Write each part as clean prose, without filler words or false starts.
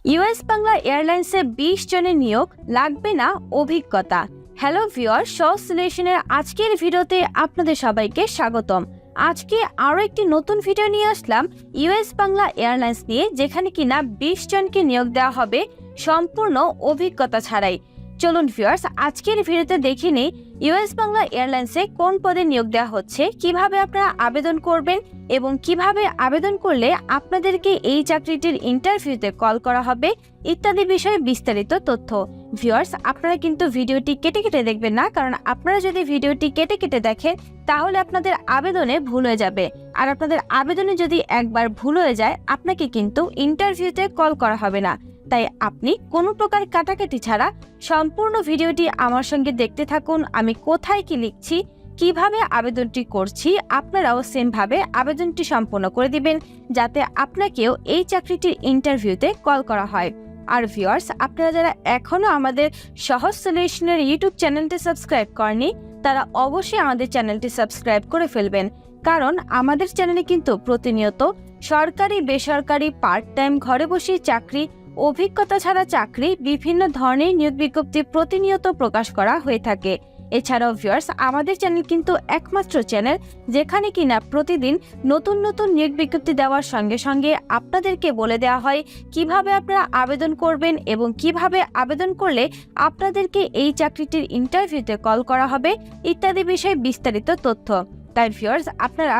US Bangla এয়ারলাইন্সে 20 জনের নিয়োগ, লাগবে না অভিজ্ঞতা। হ্যালো ভিউয়ার, সহজ সলিউশনের আজকের ভিডিওতে আপনাদের সবাইকে স্বাগতম। আজকে আরও একটি নতুন ভিডিও নিয়ে আসলাম ইউএস বাংলা এয়ারলাইন্স নিয়ে, যেখানে কিনা 20 জনকে নিয়োগ দেওয়া হবে সম্পূর্ণ অভিজ্ঞতা ছাড়াই। চলুন ভিউয়ার্স, আজকের ভিডিওতে দেখে নিই ইউএস বাংলা এয়ারলাইন্সে কোন পদে নিয়োগ দেওয়া হচ্ছে, কিভাবে আপনারা আবেদন করবেন এবং কিভাবে আবেদন করলে আপনাদেরকে এই চাকরিটির ইন্টারভিউতে কল করা হবে ইত্যাদি বিষয়ে বিস্তারিত তথ্য। ভিউয়ার্স, আপনারা কিন্তু ভিডিওটি কেটে কেটে দেখবেন না, কারণ আপনারা যদি ভিডিওটি কেটে কেটে দেখেন তাহলে আপনাদের আবেদনে ভুল হয়ে যাবে। আর আপনাদের আবেদনে যদি একবার ভুল হয়ে যায়, আপনাকে কিন্তু ইন্টারভিউতে কল করা হবে না। তাই আপনি কোনো প্রকার কাটাকাটি ছাড়া সম্পূর্ণ ভিডিওটি আমার সঙ্গে দেখতে থাকুন। আমি কোথায় কি লিখছি, কিভাবে আবেদনটি করছি, আপনারাও সেমভাবে আবেদনটি সম্পন্ন করে দিবেন, যাতে আপনাকেও এই চাকরিটির ইন্টারভিউতে কল করা হয়। আর ভিউয়ার্স, আপনারা যারা এখনও আমাদের সহজ সলিউশনের ইউটিউব চ্যানেলটি সাবস্ক্রাইব করেনি, তারা অবশ্যই আমাদের চ্যানেলটি সাবস্ক্রাইব করে ফেলবেন, কারণ আমাদের চ্যানেলে কিন্তু প্রতিনিয়ত সরকারি, বেসরকারি, পার্ট টাইম, ঘরে বসে চাকরি, অভিজ্ঞতা ছাড়া চাকরি, বিভিন্ন ধরনের নিয়োগ বিজ্ঞপ্তি প্রতিনিয়ত প্রকাশ করা হয়ে থাকে। এছাড়াও ভিউয়ার্স, আমাদের চ্যানেল কিন্তু একমাত্র চ্যানেল যেখানে কিনা প্রতিদিন নতুন নতুন নিয়োগ বিজ্ঞপ্তি দেওয়ার সঙ্গে সঙ্গে আপনাদেরকে বলে দেওয়া হয় কিভাবে আপনারা আবেদন করবেন এবং কিভাবে আবেদন করলে আপনাদেরকে এই চাকরিটির ইন্টারভিউতে কল করা হবে ইত্যাদি বিষয়ে বিস্তারিত তথ্য। তাই ভিউয়ার্স, আপনারা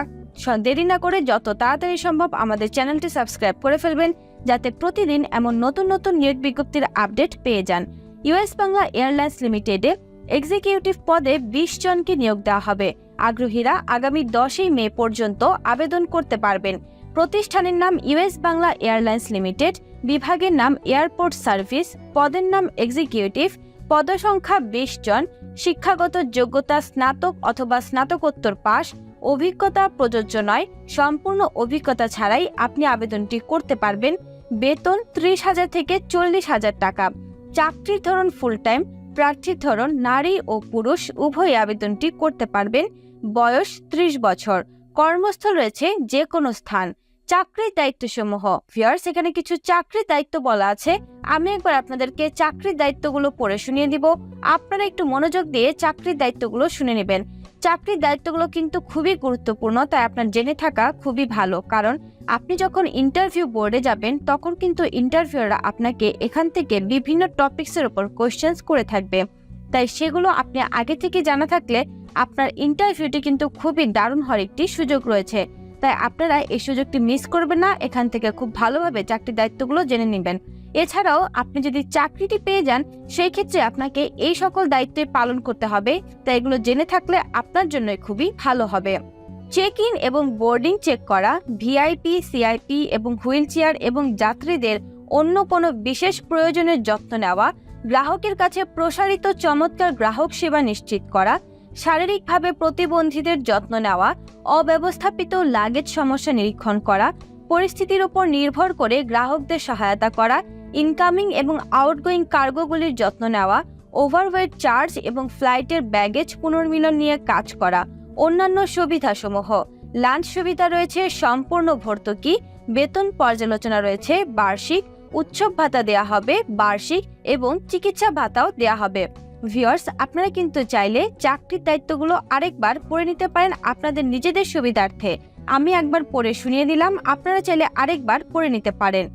দেরি না করে যত তাড়াতাড়ি সম্ভব আমাদের চ্যানেলটি সাবস্ক্রাইব করে ফেলবেন, যাতে প্রতিদিন এমন নতুন নতুন নিয়োগ বিজ্ঞপ্তির আপডেট পেয়ে যান। ইউএস বাংলা এয়ারলাইন্স লিমিটেডে এক্সিকিউটিভ পদে 20 জনকে নিয়োগ দেওয়া হবে। আগ্রহীরা আগামী 10 মে পর্যন্ত আবেদন করতে পারবেন। প্রতিষ্ঠানের নাম ইউএস বাংলা এয়ারলাইন্স লিমিটেড, বিভাগের নাম এয়ারপোর্ট সার্ভিস, পদের নাম এক্সিকিউটিভ, পদসংখ্যা 20 জন, শিক্ষাগত যোগ্যতা স্নাতক অথবা স্নাতকোত্তর পাস, অভিজ্ঞতা প্রযোজ্য নয়, সম্পূর্ণ অভিজ্ঞতা ছাড়াই আপনি আবেদনটি করতে পারবেন। বেতন 30,000 থেকে 40,000 টাকা। চাকরির ধরন ফুল টাইম, প্রার্থীর ধরন নারী ও পুরুষ উভয় আবেদনটি করতে পারবেন। বয়স 30 বছর। কর্মস্থল রয়েছে যে কোনো স্থান। চাকরির দায়িত্বসমূহ ভিউয়ার্স, এখানে কিছু চাকরির দায়িত্ব বলা আছে। আমি একবার আপনাদেরকে চাকরির দায়িত্বগুলো পড়ে শুনিয়ে দিব, আপনারা একটু মনোযোগ দিয়ে চাকরির দায়িত্বগুলো শুনে নেবেন। চাকরির দায়িত্বগুলো কিন্তু খুবই গুরুত্বপূর্ণ, তাই আপনার জেনে থাকা খুবই ভালো, কারণ আপনি যখন ইন্টারভিউ বোর্ডে যাবেন তখন কিন্তু ইন্টারভিউয়াররা আপনাকে এখান থেকে বিভিন্ন টপিকসের উপর কোয়েশ্চেন্স করে থাকবে। তাই সেগুলো আপনি আগে থেকে জানা থাকলে আপনার ইন্টারভিউটি কিন্তু খুবই দারুণ হওয়ার একটি সুযোগ রয়েছে। তাই আপনারা এই সুযোগটি মিস করবেন না, এখান থেকে খুব ভালোভাবে চাকরির দায়িত্বগুলো জেনে নেবেন। এছাড়াও আপনি যদি চাকরিটি পেয়ে যান, সেই ক্ষেত্রে আপনাকে এই সকল দায়িত্ব পালন করতে হবে, তাই এগুলো জেনে থাকলে আপনার জন্য খুবই ভালো হবে। চেক ইন এবং বোর্ডিং চেক করা, ভিআইপি, সিআইপি এবং হুইল চেয়ার এবং যাত্রীদের অন্য কোনো বিশেষ প্রয়োজনের যত্ন নেওয়া, গ্রাহকের কাছে প্রসারিত চমৎকার গ্রাহক সেবা নিশ্চিত করা, শারীরিকভাবে প্রতিবন্ধীদের যত্ন নেওয়া, অব্যবস্থাপিত লাগেজ সমস্যা নিরীক্ষণ করা, পরিস্থিতির উপর নির্ভর করে গ্রাহকদের সহায়তা করা, ইনকামিং এবং আউটগোয়িং কার্গোগুলির যত্ন নেওয়া, ওভারওয়েট চার্জ এবং ফ্লাইটের ব্যাগেজ পুনর্মিলন নিয়ে কাজ করা। অন্যান্য সুবিধাসমূহ: লাঞ্চ সুবিধা রয়েছে, সম্পূর্ণ ভর্তুকি, বেতন পর্যালোচনা রয়েছে বার্ষিক, উৎসব ভাতা দেয়া হবে বার্ষিক এবং চিকিৎসা ভাতাও দেয়া হবে। ভিউয়ার্স, আপনারা কিন্তু চাইলে চাকরির দায়িত্বগুলো আরেকবার পড়ে নিতে পারেন আপনাদের নিজেদের সুবিধার্থে। আমি একবার পড়ে শুনিয়ে দিলাম, আপনারা চাইলে আরেকবার পড়ে নিতে পারেন।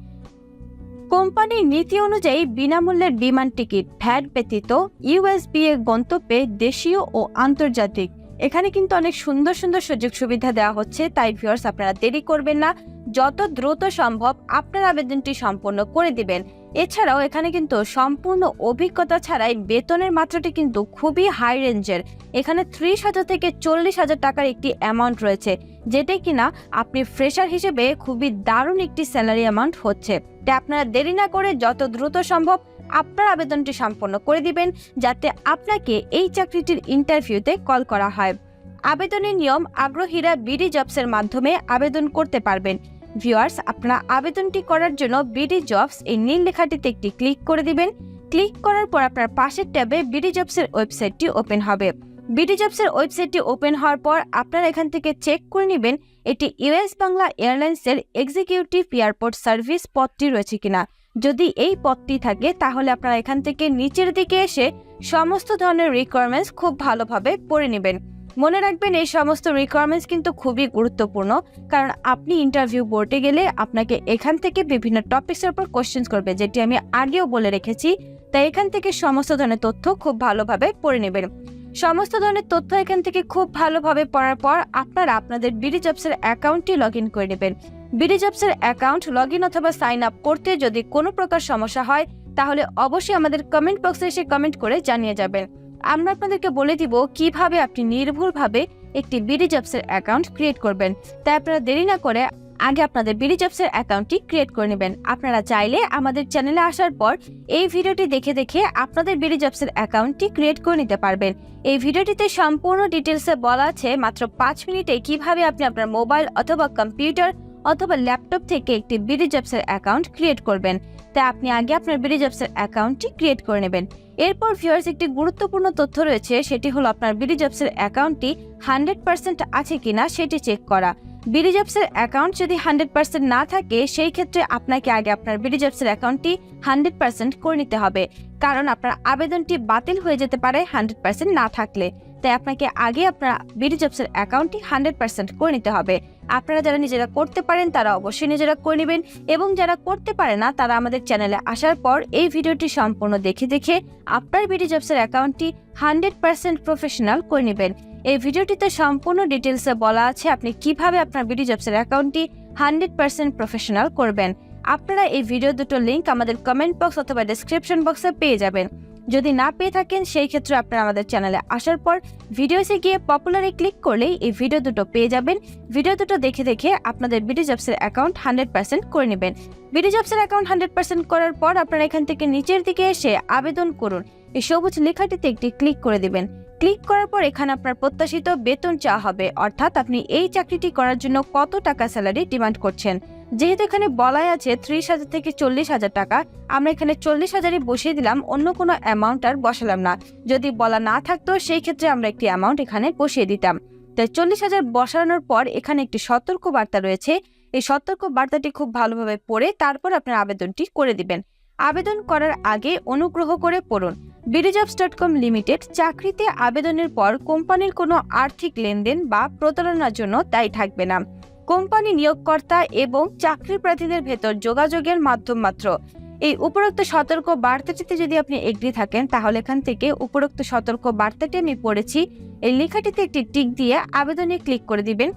কোম্পানির নীতি অনুযায়ী বিনামূল্যের বিমান টিকিট ভ্যাট ব্যতীত ইউএসবিএ গন্তব্যে দেশীয় ও আন্তর্জাতিক। এখানে কিন্তু অনেক সুন্দর সুন্দর সুযোগ সুবিধা দেওয়া হচ্ছে, তাই ভিউয়ার্স আপনারা দেরি করবেন না, যত দ্রুত সম্ভব আপনার আবেদনটি সম্পন্ন করে দিবেন। এছাড়াও এখানে কিন্তু সম্পূর্ণ অভিজ্ঞতা ছাড়াই বেতনের মাত্রাটি কিন্তু খুবই হাই রেঞ্জের। এখানে 30,000 থেকে 40,000 টাকার একটি অ্যামাউন্ট রয়েছে, যেটা কিনা আপনি ফ্রেশার হিসেবে খুবই দারুণ একটি স্যালারি অ্যামাউন্ট হচ্ছে। তাই আপনারা দেরি না করে যত দ্রুত সম্ভব আপনার আবেদনটি সম্পন্ন করে দিবেন, যাতে আপনাকে এই চাকরিটির ইন্টারভিউতে কল করা হয়। আবেদনের নিয়ম: আগ্রহীরা বিডি জবসের মাধ্যমে আবেদন করতে পারবেন। ভিউয়ার্স, আপনারা আবেদনটি করার জন্য বিডি জবস এই নীল লেখাটিতে একটি ক্লিক করে দিবেন। ক্লিক করার পর আপনার পাশের ট্যাবে বিডি জবসের ওয়েবসাইটটি ওপেন হবে। বিডি জবসের ওয়েবসাইটটি ওপেন হওয়ার পর আপনারা এখান থেকে চেক করে নেবেন এটি ইউএস বাংলা এয়ারলাইন্সের এক্সিকিউটিভ এয়ারপোর্ট সার্ভিস পদটি রয়েছে কিনা। যদি এই পদটি থাকে তাহলে আপনারা এখান থেকে নিচের দিকে এসে সমস্ত ধরনের রিকোয়ারমেন্টস খুব ভালোভাবে পড়ে নেবেন। মনে রাখবেন এই সমস্ত রিকোয়ারমেন্টস কিন্তু খুবই গুরুত্বপূর্ণ, কারণ আপনি ইন্টারভিউ বোর্ডে গেলে আপনাকে এখান থেকে বিভিন্ন টপিকসের উপর কোশ্চেন্স করবে, যেটি আমি আগেও বলে রেখেছি। তাই এখান থেকে সমস্ত ধরনের তথ্য খুব ভালোভাবে পড়ে নেবেন। সমস্ত ধরনের তথ্য এখান থেকে খুব ভালোভাবে পড়ার পর আপনারা আপনাদের বিডি জবসের অ্যাকাউন্টটি লগ ইন করে নেবেন। বিডি জবসের অ্যাকাউন্ট লগ ইন অথবা সাইন আপ করতে যদি কোনো প্রকার সমস্যা হয় তাহলে অবশ্যই আমাদের কমেন্ট বক্সে এসে কমেন্ট করে জানিয়ে যাবেন। আমরা আপনাদেরকে বলে দিব কিভাবে আপনি নির্ভুলভাবে একটি বিডি জবসের অ্যাকাউন্ট ক্রিয়েট করবেন। তাই আপনারা দেরি না করে আগে আপনাদের বিডি জবসের অ্যাকাউন্টটি ক্রিয়েট করে নেবেন। আপনারা চাইলে আমাদের চ্যানেলে আসার পর এই ভিডিওটি দেখে দেখে আপনাদের বিডি জবসের অ্যাকাউন্টটি ক্রিয়েট করে নিতে পারবেন। এই ভিডিওটিতে সম্পূর্ণ ডিটেলসে বলা আছে মাত্র 5 মিনিটে কিভাবে আপনি আপনার মোবাইল অথবা কম্পিউটার অথবা ল্যাপটপ থেকে একটি বিডি জবসের অ্যাকাউন্ট ক্রিয়েট করবেন। তাই আপনি আগে আপনার বিডি জবসের অ্যাকাউন্টটি ক্রিয়েট করে নেবেন। এরপর ভিউয়ার্স, একটি গুরুত্বপূর্ণ তথ্য রয়েছে, সেটি হলো আপনার বিডি জবসের অ্যাকাউন্টটি 100% আছে কিনা সেটি চেক করা। বিডি জবসের অ্যাকাউন্ট যদি 100% না থাকে সেই ক্ষেত্রে আপনাকে আগে আপনার বিডি জবসের অ্যাকাউন্টটি 100% করে নিতে হবে, কারণ আপনার আবেদনটি বাতিল হয়ে যেতে পারে 100% না থাকলে। তাই আপনাকে আগে আপনার বিডি জবসের অ্যাকাউন্টটি 100% করে নিতে হবে। আপনারা যারা নিজেরা করতে পারেন তারা অবশ্যই নিজেরা করে নেবেন, এবং যারা করতে পারে না তারা আমাদের চ্যানেলে আসার পর এই ভিডিওটি সম্পূর্ণ দেখে দেখে আপনার বিডি জবসের অ্যাকাউন্টটি 100% প্রফেশনাল করে নেবেন। এই ভিডিওটিতে সম্পূর্ণ ডিটেলসে বলা আছে আপনি কিভাবে আপনার বিডি জবসের অ্যাকাউন্টটি 100% প্রফেশনাল করবেন। আপনারা এই ভিডিও দুটো লিংক আমাদের কমেন্ট বক্স অথবা ডেসক্রিপশন বক্সে পেয়ে যাবেন। যদি না পেয়ে থাকেন সেই ক্ষেত্রে আপনারা আমাদের চ্যানেলে আসার পর ভিডিওসে গিয়ে পপুলারে ক্লিক করলেই এই ভিডিও দুটো পেয়ে যাবেন। ভিডিও দুটো দেখে দেখে আপনাদের বিডি জবসের অ্যাকাউন্ট 100% করে নেবেন। বিডি জবসের অ্যাকাউন্ট 100% করার পর আপনারা এখান থেকে নিচের দিকে এসে আবেদন করুন এই সবুজ লেখাটিতে একটি ক্লিক করে দিবেন। ক্লিক করার পর এখানে আপনার প্রত্যাশিত বেতন চাওয়া হবে, অর্থাৎ আপনি এই চাকরিটি করার জন্য কত টাকা স্যালারি ডিমান্ড করছেন। যেহেতু এখানে বলাই আছে 30,000 থেকে 40,000 টাকা, আমরা এখানে 40,000ই বসিয়ে দিলাম, অন্য কোনো অ্যামাউন্ট আর বসালাম না। যদি বলা না থাকতো সেই ক্ষেত্রে আমরা একটি অ্যামাউন্ট এখানে বসিয়ে দিতাম। তাই 40,000 বসানোর পর এখানে একটি সতর্ক বার্তা রয়েছে, এই সতর্ক বার্তাটি খুব ভালোভাবে পড়ে তারপর আপনার আবেদনটি করে দিবেন। আবেদন করার আগে অনুগ্রহ করে পড়ুন, bidijobs.com লিমিটেড চাকরিতে আবেদনের পর কোম্পানির কোনো আর্থিক লেনদেন বা প্রতারণার জন্য দায়ী থাকবে না। কোম্পানি নিয়োগকর্তা এবং চাকরি প্রার্থীদের ভেতর যোগাযোগের মাধ্যম মাত্র। এই উপরোক্ত সতর্ক বার্তাটিতে যদি আপনি এগ্রি থাকেন তাহলে এখান থেকে উপরোক্ত সতর্ক বার্তাটি আমি পড়েছি এই লেখাটিতে একটি টিক দিয়ে আবেদনে ক্লিক করে দিবেন।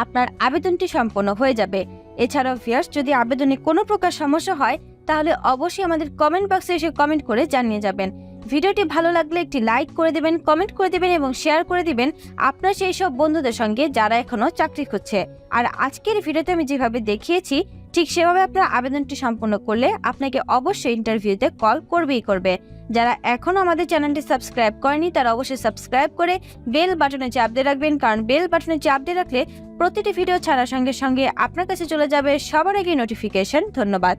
আপনার আবেদনটি সম্পন্ন হয়ে যাবে। এছাড়াও ভিউয়ার্স, যদি আবেদনে কোনো প্রকার সমস্যা হয় তাহলে অবশ্যই আমাদের কমেন্ট বক্সে এসে কমেন্ট করে জানিয়ে যাবেন। ভিডিওটি ভালো লাগলে একটি লাইক করে দেবেন, কমেন্ট করে দেবেন এবং শেয়ার করে দিবেন আপনার সেই সব বন্ধুদের সঙ্গে যারা এখনো চাকরি খুঁজছে। আর আজকের ভিডিওতে আমি যেভাবে দেখিয়েছি ঠিক সেভাবে আপনার আবেদনটি সম্পন্ন করলে আপনাকে অবশ্যই ইন্টারভিউতে কল করবেই করবে। যারা এখনো আমাদের চ্যানেলটি সাবস্ক্রাইব করেনি তারা অবশ্যই সাবস্ক্রাইব করে বেল বাটনে চাপ দিয়ে রাখবেন, কারণ বেল বাটনে চাপ দিয়ে রাখলে প্রতিটি ভিডিও ছাড়ার সঙ্গে সঙ্গে আপনার কাছে চলে যাবে সবার আগে নোটিফিকেশন। ধন্যবাদ।